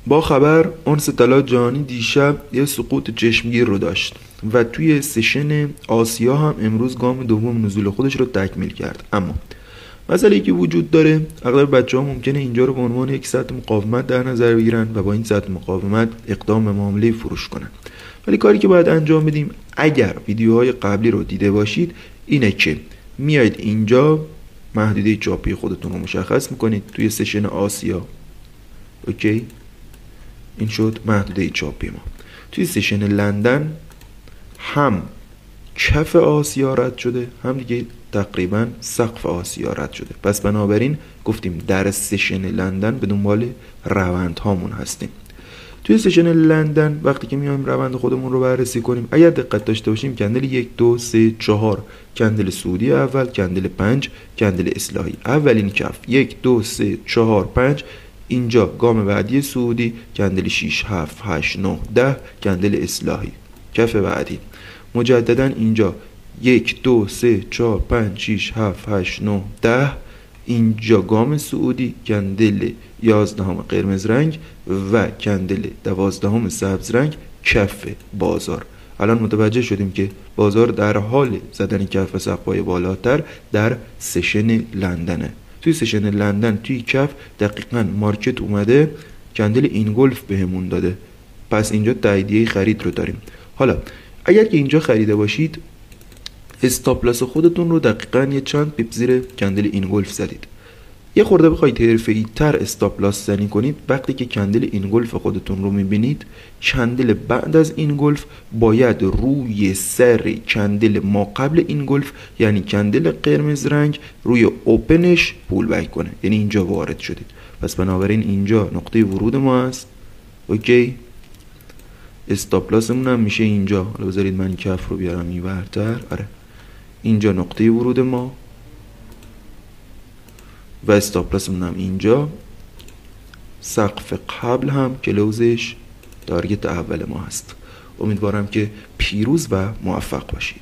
با خبر اونس طلا جهانی دیشب یه سقوط چشمگیر رو داشت و توی سشن آسیا هم امروز گام دوم نزول خودش رو تکمیل کرد. اما مسئله‌ای که وجود داره، اغلب بچه‌ها ممکنه اینجا رو به عنوان یک سطح مقاومت در نظر بگیرن و با این سطح مقاومت اقدام به معامله فروش کنن. ولی کاری که باید انجام بدیم، اگر ویدیوهای قبلی رو دیده باشید، اینه که میایید اینجا محدوده چاپی خودتون رو مشخص میکنید توی سشن آسیا. اوکی، این شد محدوده چاپی ما. توی سشن لندن هم کف آسیا رد شده، هم دیگه تقریبا سقف آسیا رد شده. پس بنابراین گفتیم در سشن لندن به دنبال روند هامون هستیم. توی سشن لندن وقتی که میایم روند خودمون رو بررسی کنیم، اگر دقت داشته باشیم کندل 1 2 3 4 کندل سعودی اول، کندل 5 کندل اصلاحی. اولین کف 1 2 3 4 5، اینجا گام بعدی سعودی کندل 6 7 8 9 10 کندل اصلاحی. کف بعدی مجددا اینجا 1 2 3 4 5 6 7 8 9 10، اینجا گام سعودی کندل 11 قرمز رنگ و کندل 12 سبز رنگ کف بازار. الان متوجه شدیم که بازار در حال زدن کف سقف‌های بالاتر در سشن لندنه. توی سشن لندن توی کف دقیقاً مارکت اومده کندل اینگولف بهمون داده، پس اینجا تاییدیه خرید رو داریم. حالا اگر که اینجا خریده باشید، استاپ لاس خودتون رو دقیقاً یه چند پیپ زیر کندل اینگولف زدید. یه خورده بخواید حرفه‌ای تر استاپ لاس زنی کنید، وقتی که کندل اینگولف خودتون رو میبینید، کندل بعد از اینگولف باید روی سر کندل ما قبل اینگولف، یعنی کندل قرمز رنگ، روی اوپنش پول بک کنه، یعنی اینجا وارد شدید. پس بنابراین اینجا نقطه ورود ما است. اوکی، استاپ لاسمون هم میشه اینجا. حالا بذارید من این کف رو بیارم اینورتر. آره، اینجا نقطه ورود ما و استاپ لاسمون هم اینجا. سقف قبل هم کلوزش تارگت اول ما هست. امیدوارم که پیروز و موفق باشید.